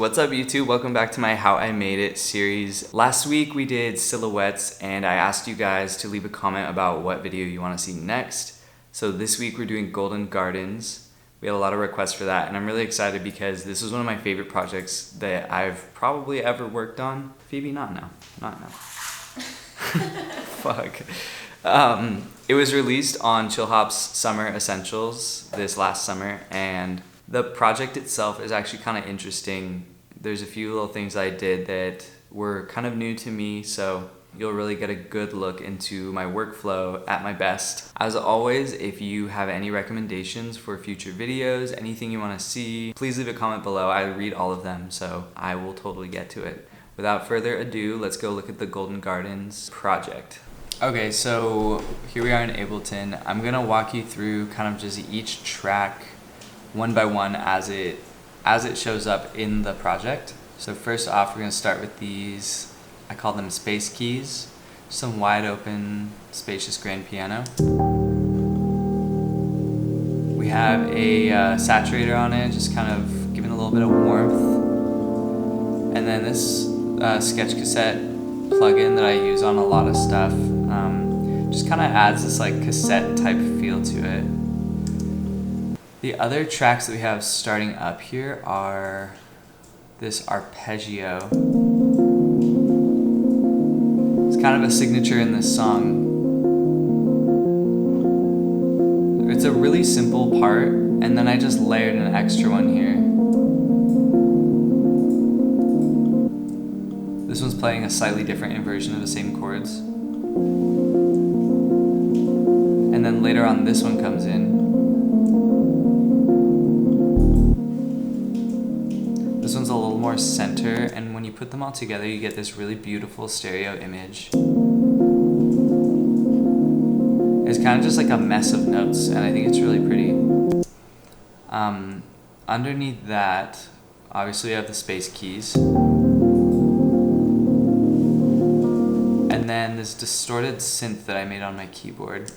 What's up YouTube? Welcome back to my How I Made It series. Last week we did silhouettes and I asked you guys to leave a comment about what video you want to see next. So this week we're doing golden gardens. We had a lot of requests for that and I'm really excited because this is one of my favorite projects that I've probably ever worked on. Phoebe, not now. Not now. Fuck. It was released on Chillhop's Summer Essentials this last summer, and the project itself is actually kind of interesting. There's a few little things I did that were kind of new to me, so you'll really get a good look into my workflow at my best. As always, if you have any recommendations for future videos, anything you want to see, please leave a comment below. I read all of them, so I will totally get to it. Without further ado, let's go look at the Golden Gardens project. Okay, so here we are in Ableton. I'm gonna walk you through kind of just each track one by one as it shows up in the project. So first off, we're gonna start with these, I call them space keys, some wide open, spacious grand piano. We have a saturator on it, just kind of giving a little bit of warmth. And then this sketch cassette plugin that I use on a lot of stuff, just kind of adds this like cassette type feel to it. The other tracks that we have starting up here are this arpeggio. It's kind of a signature in this song. It's a really simple part, and then I just layered an extra one here. This one's playing a slightly different inversion of the same chords. And then later on this one comes in. This one's a little more center, and when you put them all together you get this really beautiful stereo image. It's kind of just like a mess of notes, and I think it's really pretty. Underneath that, obviously you have the space keys. And then this distorted synth that I made on my keyboard.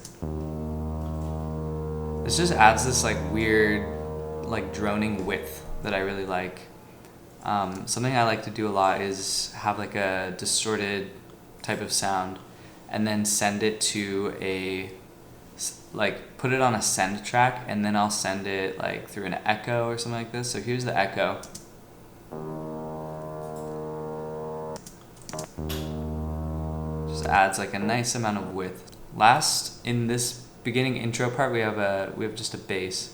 This just adds this like weird, like droning width that I really like. Something I like to do a lot is have like a distorted type of sound and then send it to put it on a send track, and then I'll send it like through an echo or something like this. So here's the echo. Just adds like a nice amount of width. Last, in this beginning intro part, we have just a bass.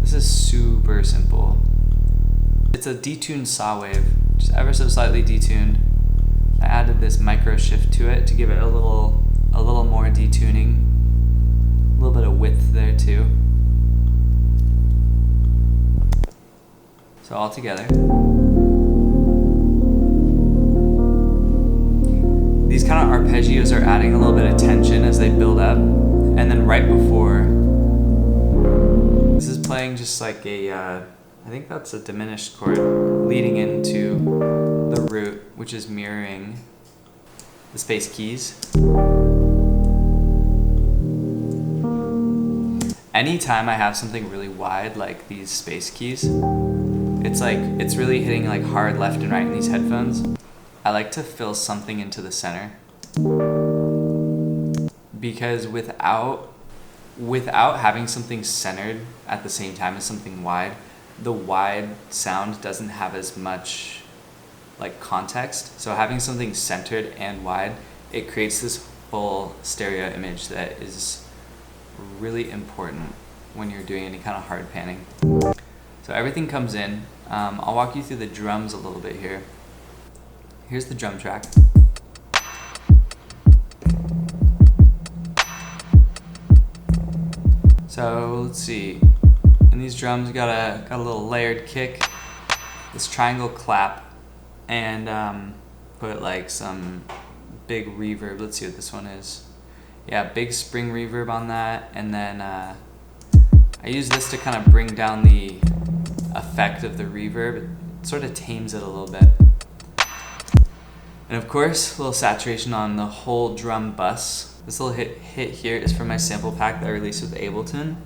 This is super simple. It's a detuned saw wave, just ever so slightly detuned. I added this micro shift to it to give it a little more detuning, a little bit of width there too. So all together. These kind of arpeggios are adding a little bit of tension as they build up. And then right before, this is playing just like I think that's a diminished chord leading into the root, which is mirroring the space keys. Anytime I have something really wide like these space keys, it's really hitting like hard left and right in these headphones. I like to fill something into the center, because without having something centered at the same time as something wide, the wide sound doesn't have as much like context. So having something centered and wide, it creates this full stereo image that is really important when you're doing any kind of hard panning. So everything comes in. I'll walk you through the drums a little bit here. Here's the drum track. So let's see. In these drums, we got a little layered kick, this triangle clap, and put like some big reverb. Let's see what this one is. Yeah, big spring reverb on that, and then I use this to kind of bring down the effect of the reverb. It sort of tames it a little bit. And of course, a little saturation on the whole drum bus. This little hit here is from my sample pack that I released with Ableton.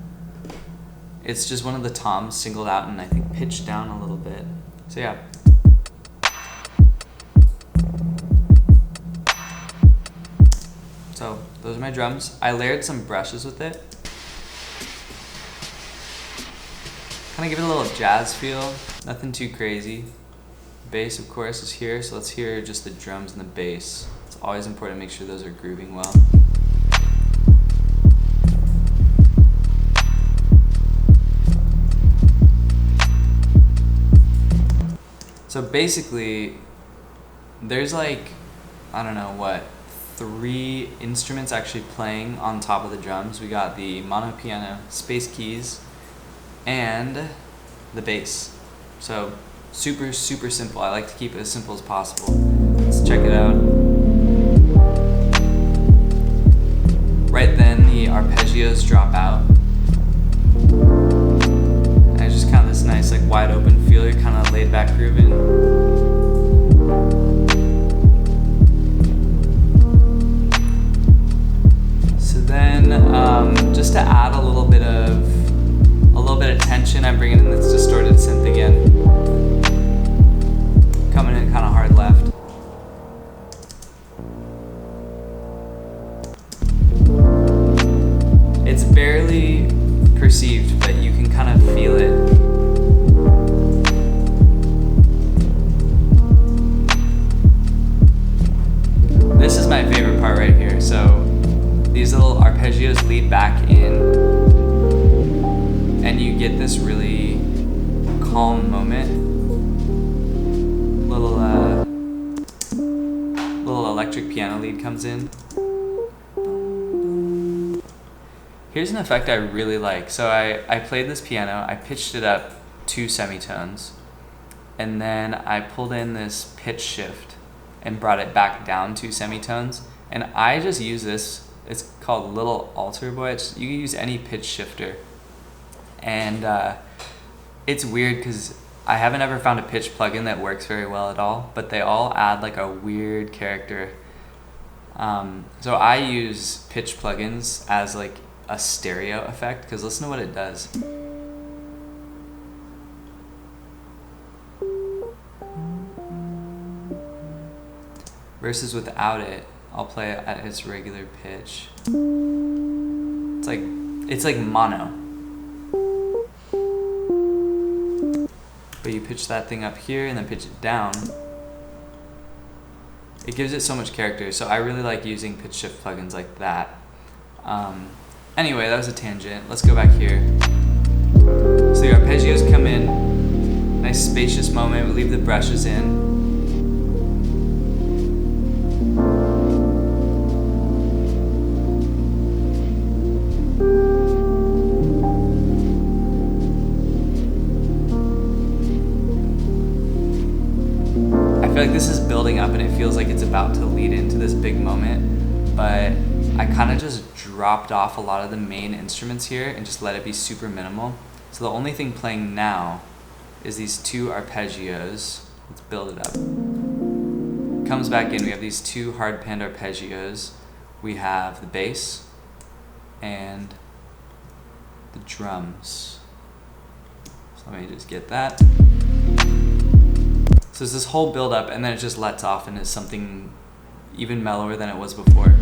It's just one of the toms singled out and I think pitched down a little bit. So yeah. So those are my drums. I layered some brushes with it. Kind of give it a little jazz feel, nothing too crazy. Bass, of course, is here, so let's hear just the drums and the bass. It's always important to make sure those are grooving well. So basically, there's like, I don't know what, 3 instruments actually playing on top of the drums. We got the mono piano, space keys, and the bass. So super simple. I like to keep it as simple as possible. Let's check it out. Right then the arpeggios drop out. And it's just kind of this nice like wide open feel. You're kind of laid back grooving. So then just to add a little bit of tension, I'm bringing in this distorted synth again. Coming in kind of hard left. It's barely perceived, but you can kind of feel it. This is my favorite part right here. So these little arpeggios lead back in, and you get this really calm moment. Little electric piano lead comes in. Here's an effect I really like. So I played this piano, I pitched it up 2 semitones, and then I pulled in this pitch shift and brought it back down 2 semitones. And I just use this, it's called Little Alter Boy. You can use any pitch shifter. And it's weird because I haven't ever found a pitch plugin that works very well at all, but they all add like a weird character. So I use pitch plugins as like a stereo effect, because listen to what it does. Versus without it, I'll play it at its regular pitch. It's like mono. But you pitch that thing up here and then pitch it down. It gives it so much character. So I really like using pitch shift plugins like that. Anyway, that was a tangent. Let's go back here. So the arpeggios come in. Nice spacious moment. We leave the brushes in. I feel like this is building up and it feels like it's about to lead into this big moment, but I kind of just dropped off a lot of the main instruments here and just let it be super minimal. So the only thing playing now is these 2 arpeggios. Let's build it up. Comes back in, we have these 2 hard panned arpeggios. We have the bass and the drums. So let me just get that. So it's this whole build up, and then it just lets off into something even mellower than it was before.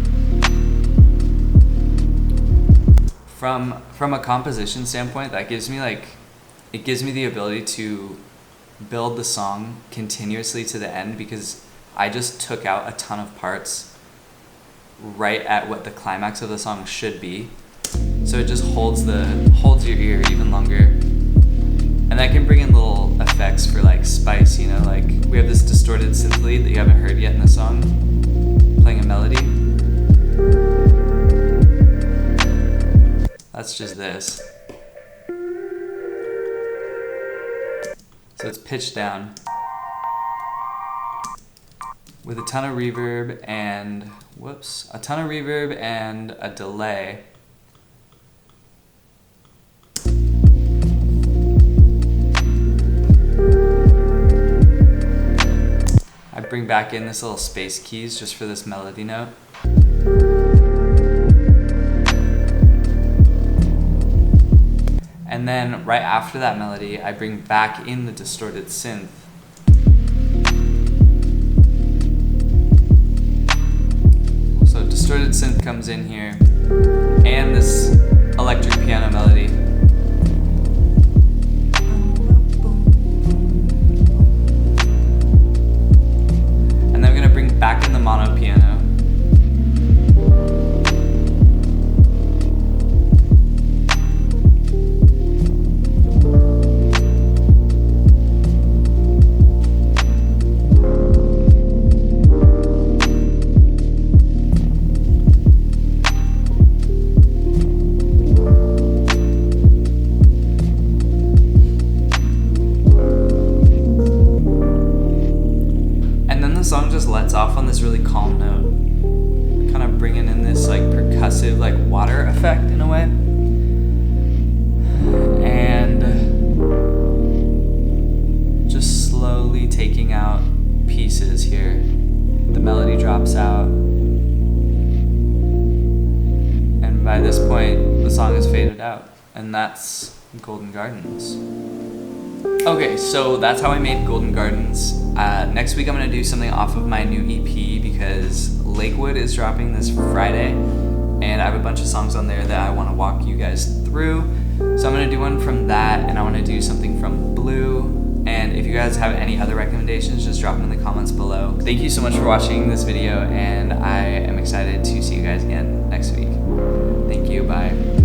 From a composition standpoint, that gives me the ability to build the song continuously to the end, because I just took out a ton of parts right at what the climax of the song should be. So it just holds your ear even longer. And that can bring in little effects for like spice, you know, like we have this distorted synth lead that you haven't heard yet in the song, playing a melody. That's just this. So it's pitched down with a ton of reverb and, a delay. I bring back in this little space keys just for this melody note. And then right after that melody, I bring back in the distorted synth distorted synth comes in here, and this electric piano melody. And then we're gonna bring back in the mono piano. The song just lets off on this really calm note, kind of bringing in this like percussive like water effect in a way, and just slowly taking out pieces here. The melody drops out, and by this point the song is faded out, and that's Golden Gardens. Okay, so that's how I made Golden Gardens. Next week I'm going to do something off of my new EP because Lakewood is dropping this Friday, and I have a bunch of songs on there that I want to walk you guys through. So I'm going to do one from that, and I want to do something from Blue. And if you guys have any other recommendations, just drop them in the comments below. Thank you so much for watching this video, and I am excited to see you guys again next week. Thank you, bye.